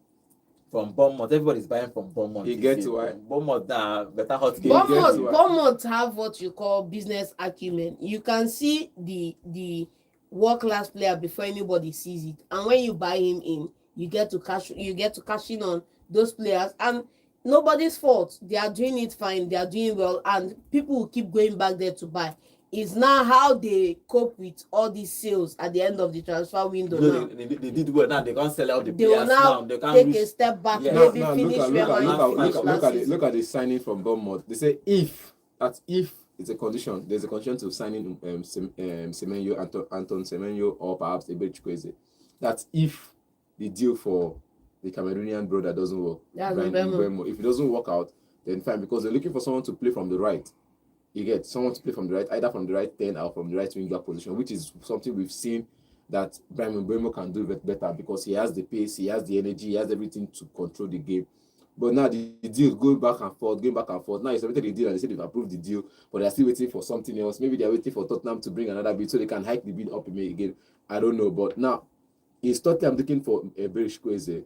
Bournemouth. Everybody's buying from Bournemouth. You get to why? Bournemouth better hot game. Bournemouth have what you call business acumen. You can see the world-class player before anybody sees it, and when you buy him in, you get to cash in on those players, and nobody's fault. They are doing it fine. They are doing well, and people will keep going back there to buy. It's now how they cope with all these sales at the end of the transfer window. They did well now. They can't sell out the they players will now. They can't take reach. a step back. Yeah. Maybe Now, finish look at the signing from Bournemouth. They say if it's a condition, there's a condition to signing Semenyo, Anton Semenyo, or perhaps Ebere Chukwueze. That's if the deal for the Cameroonian brother doesn't work. Mbeumo. If it doesn't work out, then fine, because they're looking for someone to play from the right. You get someone to play from the right, either from the right 10 or from the right wing back position, which is something we've seen that Mbeumo can do better because he has the pace, he has the energy, he has everything to control the game. But now the deal going back and forth. Now it's submitted the deal and they said they've approved the deal, but they're still waiting for something else. Maybe they're waiting for Tottenham to bring another bid so they can hike the bid up again. I don't know. But now it's Tottenham looking for Ebere Chukwueze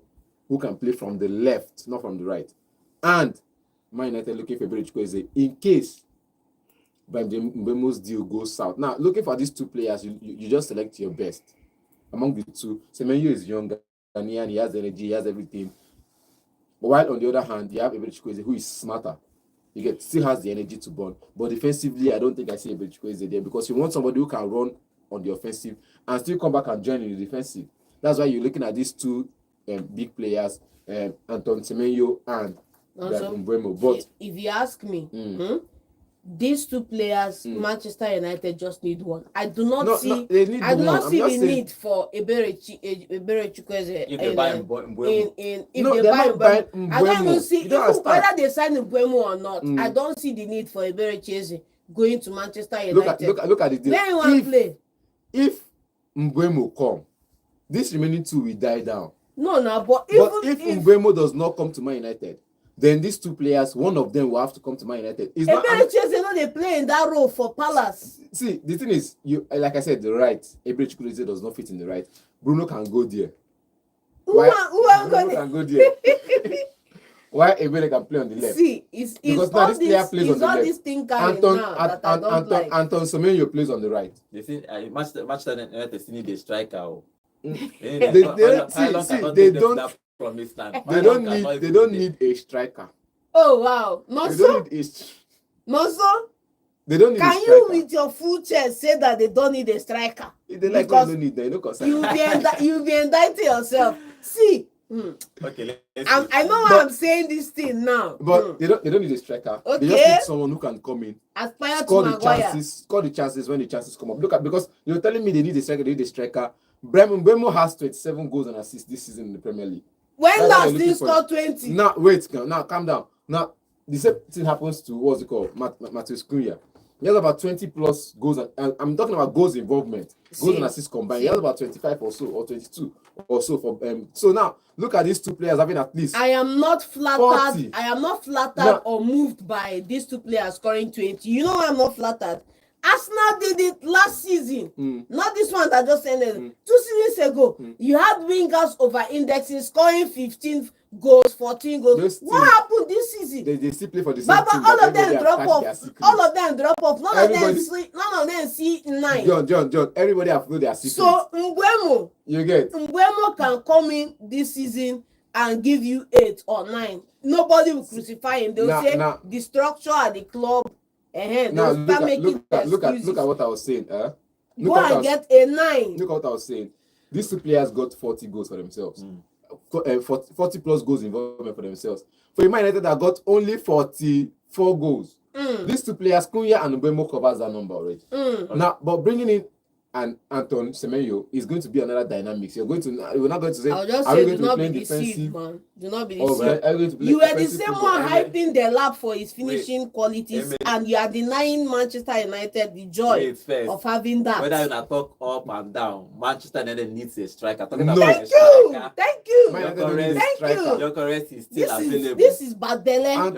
who can play from the left, not from the right. And Man United looking for Ebere Chukwueze in case Mbeumo's deal goes south. Now, looking for these two players, you just select your best. Among the two, Semenyo is younger, Ghanaian, he has energy, he has everything. While on the other hand, you have Ebere Chukwueze, who is smarter. Still has the energy to burn. But defensively, I don't think I see Ebere Chukwueze there because you want somebody who can run on the offensive and still come back and join in the defensive. That's why you're looking at these two big players, Anton Semenyo and Mbeumo. But if you ask me, these two players, Manchester United just need one. I do not see the need for Ebere Chukwueze. If they buy Mbeumo. I don't even see whether they sign Mbeumo or not. I don't see the need for Ebere Chukwueze going to Manchester United. Look at the deal. Where you want to play? If Mbeumo come, this remaining two will die down. But if Mbeumo does not come to Man United, then these two players, one of them will have to come to Man United. Ebere Chukwueze, they play in that role for Palace. See, the thing is, like I said, the right, Ebere Chukwueze does not fit in the right. Bruno can go there. Bruno can go there. Why Ebere can play on the left? See, because now this player plays on the left. This thing Anton Semenyo plays on the right. They see, Manchester United still need a striker. They don't need a striker. Oh wow, not so. They don't need. Can you, with your full chest, say that they don't need a striker? They don't need that. You'll be indicting yourself. See. Okay, I know why I'm saying this thing now. But they don't need a striker. Okay. They just need someone who can come in, score the chances when the chances come up. Because you're telling me they need a striker. Mbeumo has 27 goals and assists this season in the Premier League. When last he scored 20? Now calm down. Now the same thing happens to Matheus Cunha. He has about 20 plus goals, and I'm talking about goals involvement, goals and assists combined. He has about 25 or so, or 22 or so for So now look at these two players having at least. I am not flattered. 40. I am not flattered or moved by these two players scoring 20. You know why I'm not flattered? Arsenal did it last season, not this one that just ended. 2 seasons ago, you had wingers over indexing, scoring 15 goals, 14 goals. What happened this season? They still play for the same team. All of them drop off. None of them see 9. John. Everybody have know their secrets. So Mbeumo can come in this season and give you 8 or 9. Nobody will crucify him. They will say the structure at the club. They will start making excuses. Look at what I was saying. Go and get a 9. Look at what I was saying. These two players got 40 goals for themselves. 40 plus goals involvement for themselves. For Man United that got only 44 goals. These two players, Cunha and Mbeumo, covers that number already. Now, but bringing in Anton Semenyo is going to be another dynamics. You're not going to say, I'll just say, do not be deceived, man. Do not be deceived. You were the same one hyping the lap for his finishing qualities, and you are denying Manchester United the joy of having that. Whether you talk up and down, Manchester United needs a striker. Thank you. Thank you. Gyökeres is still available. This is Badele.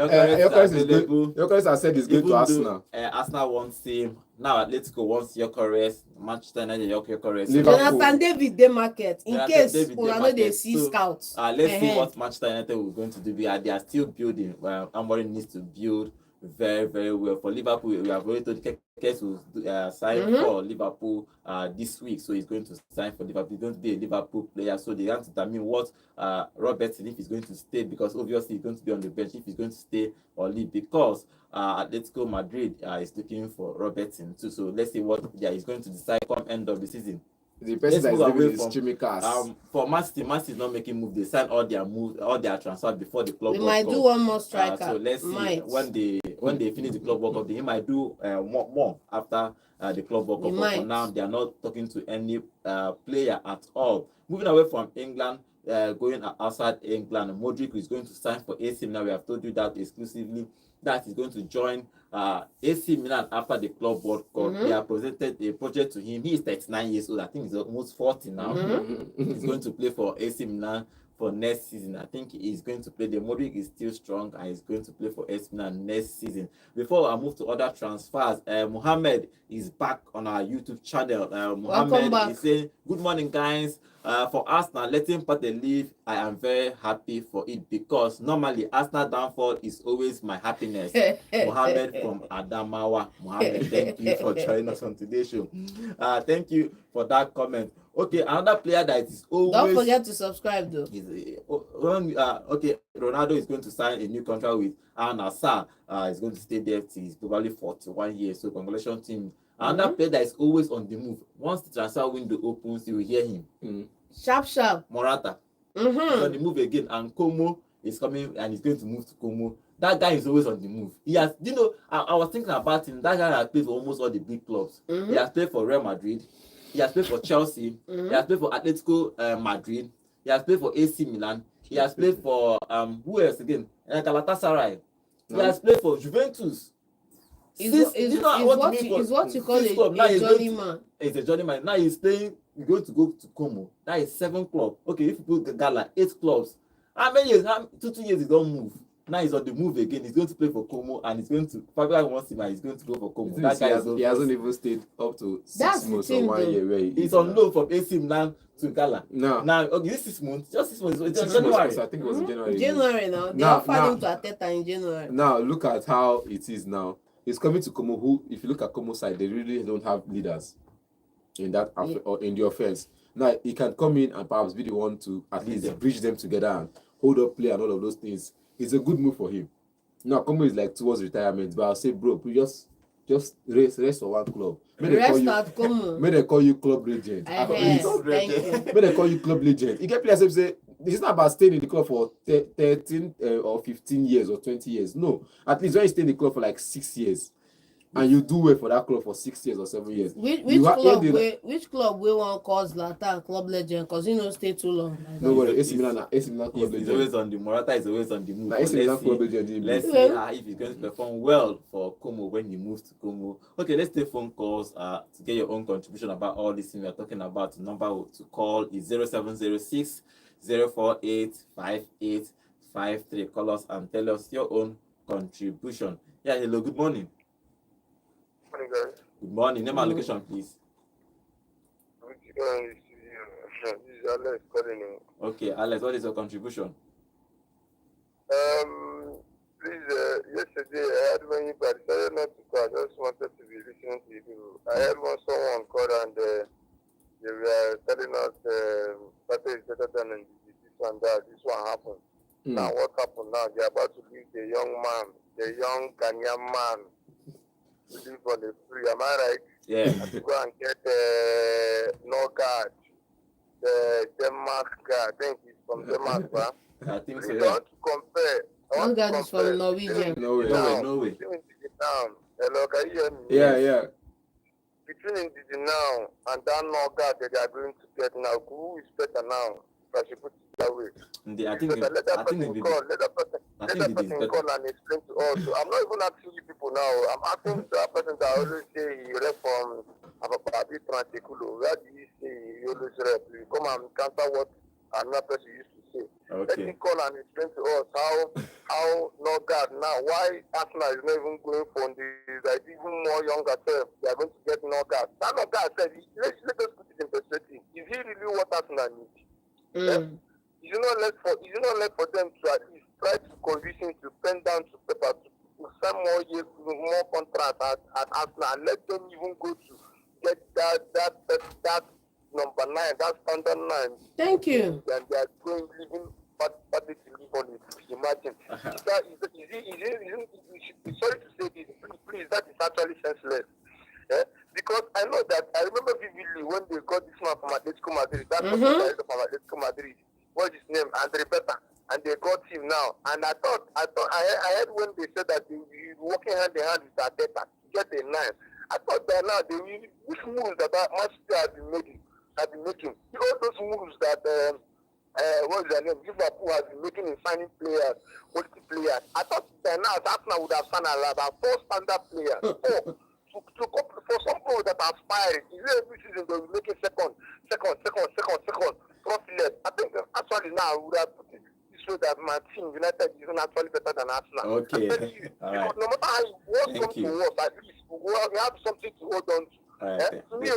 Gyökeres has said he's going to Arsenal. Arsenal wants him. Now Atletico wants Gyökeres. Manchester United Gyökeres. Jonathan David dey market in case una no dey see scouts. Let's see what Manchester United will going to do. They are still building. Amorim needs to build very, very well. For Liverpool, we have already told Kekes will sign for Liverpool this week. So he's going to sign for Liverpool. He's going to be a Liverpool player. So they have to determine what Robertson, if he's going to stay, because obviously he's going to be on the bench, if he's going to stay or leave, because Atletico Madrid is looking for Robertson too. So let's see what he's going to decide come end of the season. The person that is leaving is Jimmy Cass. For Man City is not making move. They sign all their transfers before the club. We might do one more striker. So let's see when they finish the club World Cup. They might do more after the club World Cup. But for now, they are not talking to any player at all. Moving away from England, going outside England, Modric is going to sign for AC Milan. We have told you that exclusively. That is going to join AC Milan after the Club World Cup. They have presented a project to him. He is 39 years old. I think he's almost 40 now. He's going to play for AC Milan for next season. I think he's going to play. The Modric is still strong and he's going to play for AC Milan next season. Before I move to other transfers, Mohammed is back on our YouTube channel. Mohammed is saying, good morning, guys. For Arsenal, letting Partey leave, I am very happy for it because normally Arsenal downfall is always my happiness. Mohammed from Adamawa. Mohammed, thank you for joining us on today's show. Thank you for that comment. Okay, another player that is always... Don't forget to subscribe though. Okay, Ronaldo is going to sign a new contract with Al Nassr. He's going to stay there till he's probably 41 years. So congratulations to him. Another player that is always on the move. Once the transfer window opens, you will hear him. Sharp. Morata. He's on the move again. And Como is coming and he's going to move to Como. That guy is always on the move. He has, I was thinking about him. That guy has played for almost all the big clubs. He has played for Real Madrid. He has played for Chelsea. He has played for Atletico Madrid. He has played for AC Milan. He has played for who else again? Galatasaray. He has played for Juventus. Is what you call a journeyman. It's a journeyman. Now he's going to go to Como. That is 7 clubs. Okay, if you put Gala, 8 clubs. How many years? 2 years he don't move. Now he's on the move again. He's going to play for Como and he's going to probably wants him and he's going to go for Como. That guy he hasn't even stayed up to 6 months or 1 year. Where he's on loan from AC Milan to Gala. No. Now, okay, this is 6 months. Just 6 months. It's January. I think it was in January. January now. They offered him to Ateta in January. Now look at how it is now. He's coming to Como, who, if you look at Como side, they really don't have leaders in that or in the offense. Now he can come in and perhaps be the one to at least bridge them together and hold up play and all of those things. It's a good move for him. Now Como is like towards retirement, but I'll say, bro, just rest for one club. May they call you club legend. May they call you club legend. You get players who say it's not about staying in the club for 13 or 15 years or 20 years. No, at least when you stay in the club for like 6 years and you do well for that club for 6 years or 7 years. Which club we want cause Zlatan club legend? Because stay too long. Nobody. AC Milan club legend. He's always on the Morata is always on the move. AC Milan club legend. Let's see if he's going to perform well for Como when he moves to Como. Okay, let's take phone calls to get your own contribution about all this thing we are talking about. The number to call is 0706 048 5853. Call us and tell us your own contribution. Yeah, hello, good morning. Morning, guys. Good morning. Name and location, please. This is Alex calling you. Okay, Alex, what is your contribution? Please, yesterday I had one, but I decided not to call. I just wanted to be listening to you. I had someone call and they were telling us Partey is better than Ndidi. and that. This one happened. Now what happened now? They're about to leave the young man, the young Ghanaian man, to live on the free. Am I right? Yeah. To go and get norgaard, the Denmark guy. I think he's from Denmark, right? I think so, Please, yeah. I want to compare. Norgaard is from Norwegian. Norway. Hello, can you hear me? Yeah. Between Ndidi now and that norgaard that they are going to get now, who is better now? If I should put it that way. I think Let that person call and explain to us. So I'm not even asking you people now. I'm asking that person that always say he rep from Ababi Transekulu. Where do you say he always rep? You come and counter what another person used to say. Let him call and explain to us how norgaard now, why Arsenal is not even going for the even more younger self. They are going to get norgaard. That norgaard said, let us put it in perspective. Is he really what Arsenal needs? Is it not left for them to at least try to convince him to pen down to paper to sign more years, more contracts at Arsenal, and let them even go to get that number 9, that standard 9. Thank you. And they are going living partly to live on it. Imagine. Sorry to say this, please, that is actually senseless. Yeah? Because I know that I remember vividly when they got this man from Atletico Madrid, that was the from Atletico Madrid. What's his name? Andre Beta. And they got him now. And I heard when they said that they were working hand in hand with Arteta to get a 9. I thought that now which moves that Manchester has been making. All those moves that what's their name? Liverpool has been making in signing players, quality players. I thought that now Arsenal would have signed about 4 standard players. For some people that are aspiring, every season they will make it second, profitless. I think actually now we have put it this way that my team United is actually better than Arsenal. Okay. All right. No matter how what comes to us, at least we have something to hold on to. Right. To me,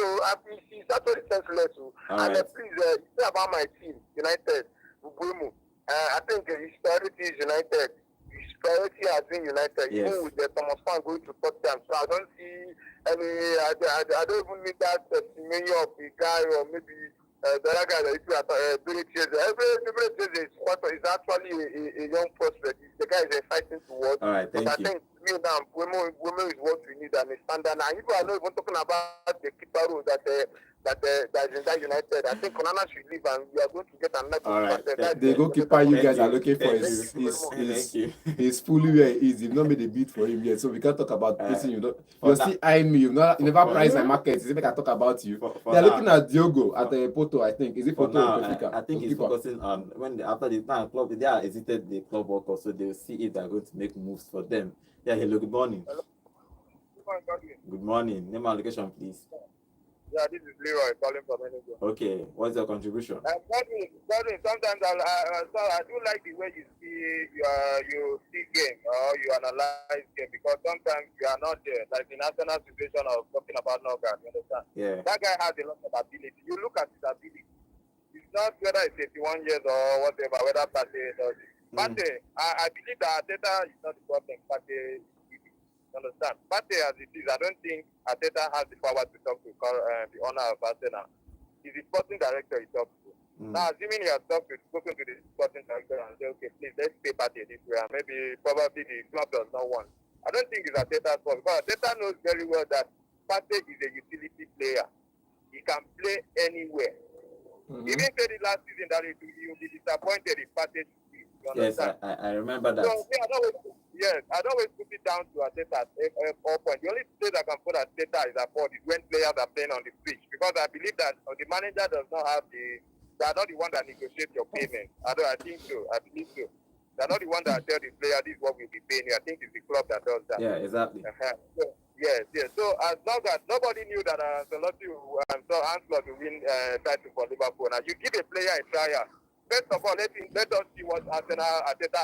it's actually senseless. And please, say about my team, United, Buemo. I think his priority is United. His priority has been United, even with the Thomas Fan going to Tottenham. So I don't see any. I don't even need that testimony of the guy or maybe the other guy that you at Every is actually a young prospect. The guy is exciting to watch. All right, thank you. I think me now, Buemo is what we need and a standard. And if I know even talking about the keeper role that is in that United, I think Konana should leave and we are going to get another. All right. The goalkeeper you guys are looking for is fully where he is. You've not made a bid for him yet, so we can't talk about pricing you. You're still eyeing me. You never priced my market. You can talk about you. They're looking at Diogo at the Porto, I think. Is it Porto or Benfica? I think he's focusing on after the time club they are exited the club worker, so they will see if they're going to make moves for them. Yeah, hello, good morning. Hello. Good morning. Name and location, please. Yeah, this is Leroy calling from Enugu. Okay, what's your contribution? Godwin, sometimes I do like the way you see game or you analyze game because sometimes you are not there. Like the national situation of talking about norgaard, you understand? Yeah. That guy has a lot of ability. You look at his ability. It's not whether it's 81 years or whatever, whether Pate does it. Pate, I believe that Arteta is not the problem. Pate, understand? Pate as it is, I don't think Arteta has the power to talk to the owner of Arsenal. He's the sporting director he talks to. Now, assuming he has spoken to the sporting director and said, okay, please, let's pay Pate this way, and maybe probably the club does not want. I don't think it's Arteta's fault, because Arteta knows very well that Pate is a utility player. He can play anywhere. Even said it last season that he will be disappointed if Pate. Yes, I remember that. So, I don't always put it down to Arteta at all point. The only place I can put Arteta is at fault is when players are playing on the pitch, because I believe that the manager does not have they are not the one that negotiates your payment. I think so. I believe so. They're not the one that tell the player this is what we'll be paying you. I think it's the club that does that. Yeah, exactly. Yes. So as long as nobody knew that Ancelotti will win title for Liverpool, now you give a player a trial. First of all, let us see what Arteta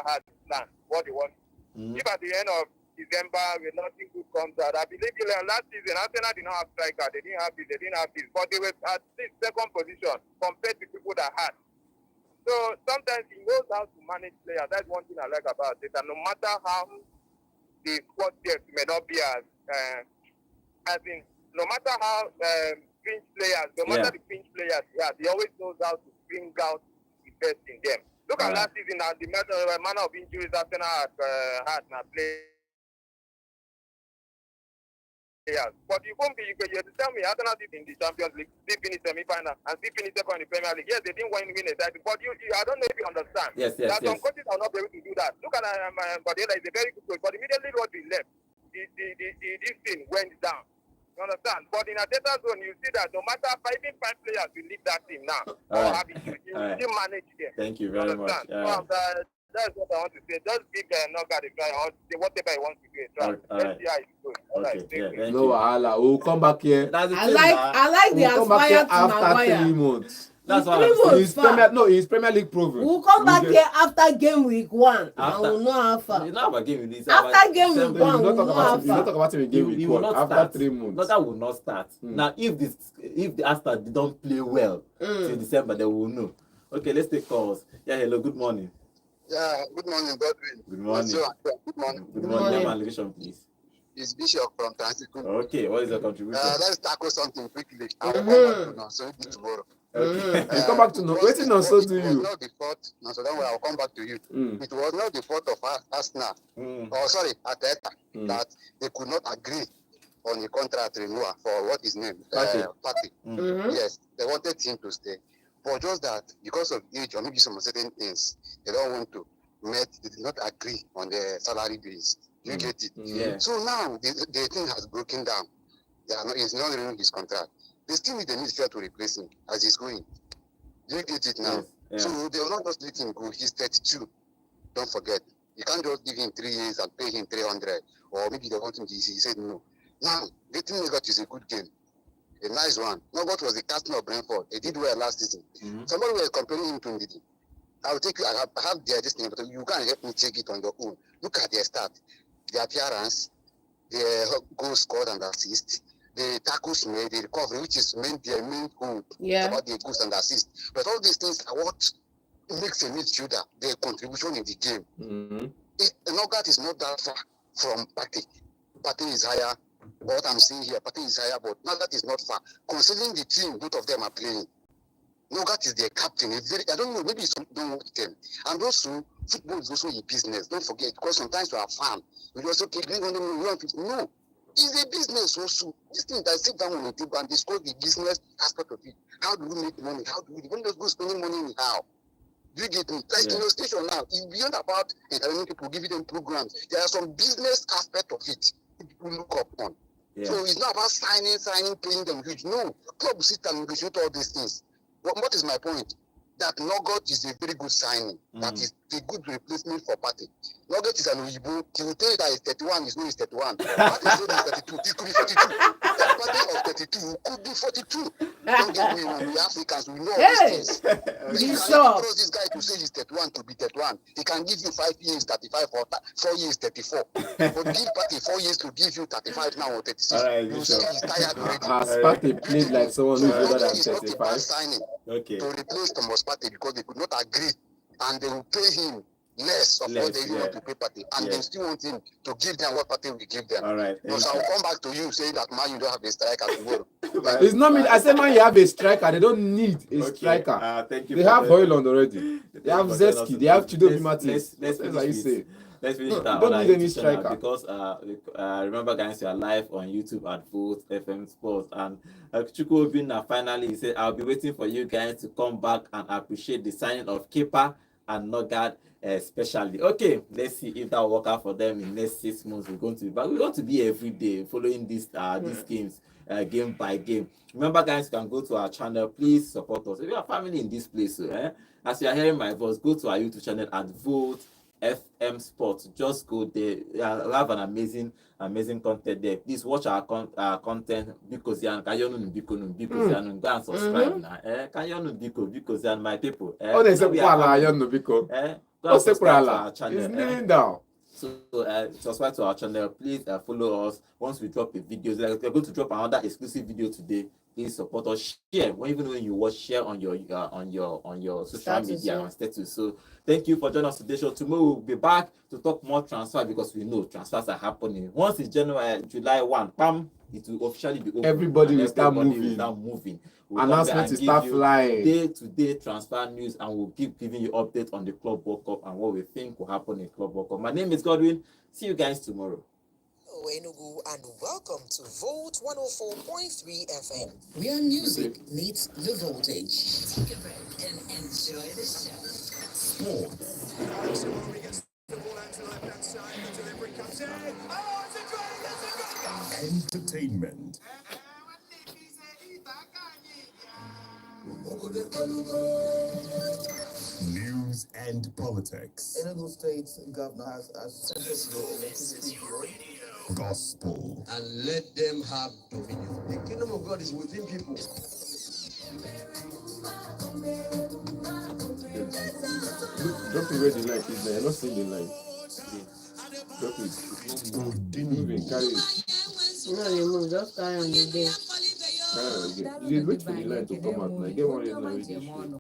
has planned, what he wants. If at the end of December, when nothing good comes out, I believe last season, Arsenal did not have striker, they didn't have this, but they were at least second position compared to people that had. So sometimes he knows how to manage players. That's one thing I like about it. And no matter how the squad depth may not be no matter how pinch players, no matter the pinch players he always knows how to bring out invest in them. Look at Alright. last season and the manner of injuries Arsenal had now players. But you won't be, you tell me Arsenal did in the Champions League, they finished semi-final and still finished second in the Premier League. Yes, they didn't win a title, but I don't know if you understand. Yes. Some coaches are not able to do that. Look at Guardiola is a very good coach, but immediately what he left, this thing went down. You understand? But in a data zone, you see that no matter even 5 players will leave that team now, or have issues, you will still manage them. Thank you very much. That's what I want to say. Just give Norgaard a try or say whatever he wants to do. Try. Let's see how it's going. All right. Thank No you. wahala. We'll come back here. That's the I thing, like the We'll come back here aspire to after 3 Maguire. months. That's what Three I'm saying. months. He's Premier League proven. We'll come back get- here after game week 1 After- and we'll know how far. It's not about game with this. After game December. week No, one, you we'll don't know talk how about him. You don't far. talk about him again He week will 1 not after start. 3 months. No, that will not start. Now, if the Arsenal don't play well till December, they will know. Okay, let's take calls. Yeah, hello, good morning. Yeah, good morning, Godwin. Good morning. Good morning. Good morning. morning. Name and location, please. It's Bishop from Transition. Okay, what is your contribution? Let's tackle something quickly. I will come back to Nonso tomorrow. Okay. You come back to waiting Nonso do It was you. not the fault. Nonso, don't worry, I'll come back to you. Mm. It was not the fault of Arsenal, Arteta, that they could not agree on the contract renewal for what is named Party. Yes, they wanted him to stay. But just that, because of age or maybe some certain things, they don't want to they did not agree on the salary base. You get it? Yeah. So now the thing has broken down. He's not renewing his contract. They still need a midfielder to replace him as he's going. You get it now? Yes. Yeah. So they will not just let him go. He's 32. Don't forget. You can't just give him 3 years and pay him 300. Or maybe they want him to, he said no. Now, getting Norgaard is a good game. A nice one. Norgaard was the captain of Brentford. He did well last season. Somebody was comparing him to Ndidi. I will take you, I have their this thing, but you can help me check it on your own. Look at their start, their appearance, their goal scored and assist, the tackles made, the recovery, which is their main goal about the goals and assists. But all these things are what makes a midfielder, their contribution in the game. Norgaard is not that far from Partey. Partey is higher. What I'm seeing here, Partey is higher, but Norgaard is not far. Considering the team both of them are playing, Norgaard is their captain. I don't know, maybe some don't want them. And also, football is also a business. Don't forget, because sometimes you are a fan. You also keep no. It's a business also. This thing that sit down on the table and discuss the business aspect of it. How do we make money? How do we don't just go spending money anyhow? Do you get me? Like in your station now, it's beyond about entertaining people, giving them programs. There are some business aspect of it people look up on. Yeah. So it's not about signing, paying them huge. No, club sit and negotiate all these things. What is my point? That Norgaard is a very good signing. That is a good replacement for Partey. Norgaard is an Oyibo. He will tell you that he's 31. He's not he's 31. Partey is 32. He could be 42. That Partey of 32 could be 42. Don't get me wrong. We Africans, we know all these things. You can't trust this guy to say he's 31 to be 31. He can give you 5 years 35 or 4 years 34. But give Partey 4 years to give you 35 now or 36. Right, you see he's tired already. Has Partey played like someone who's older than 35? It's not a bad signing to replace Thomas Partey because they could not agree and they will pay him less of what they want to pay Partey, and they still want him to give them what Partey will give them. All right. So I'll come back to you saying that man, you don't have a striker tomorrow. It's not me. I said man, you have a striker. They don't need a striker. Thank you. They have Hoyland already. They have Zeski. They have Chidobe Martins. Let's finish that don't need any striker striker because remember guys, you are live on YouTube at Vote FM Sports, and Chukwu Obinna finally he said I'll be waiting for you guys to come back and appreciate the signing of Kepa and Norgaard especially. Okay, let's see if that will work out for them in the next 6 months. We're going to be every day following these games game by game. Remember guys, you can go to our channel. Please support us. If you are family in this place, as you are hearing my voice, go to our YouTube channel at Vote FM Sports. Just go there. We have an amazing content there. Please watch our content because go and subscribe now. Because my people. Subscribe to our channel. It's kneeling down. So subscribe to our channel. Please follow us. Once we drop a video, like we're going to drop another exclusive video today. Please support us. Share. Even when you watch, share on your social media and status. So thank you for joining us today. So tomorrow we'll be back to talk more transfer because we know transfers are happening. Once it's July 1, bam. it will officially be open. Everybody and will start everybody moving. will start moving. We'll come there Announcements and will start give you flying. day-to-day transfer news, and we'll keep giving you updates on the Club World Cup and what we think will happen in Club World Cup. My name is Godwin. See you guys tomorrow. Hello, Enugu, and welcome to Volt 104.3 FM, where music meets the voltage. Take a break and enjoy the show. Sports. Entertainment. News and politics. Enugu State Governor has sent us your electricity bill. Gospel. And let them have dominion. The kingdom of God is within people. Drop it where the light is there. You're not seeing the light. Drop it. Moving, carry it. No, they move. Just carry on the day. You wait for the light to come out. Like, get one red light.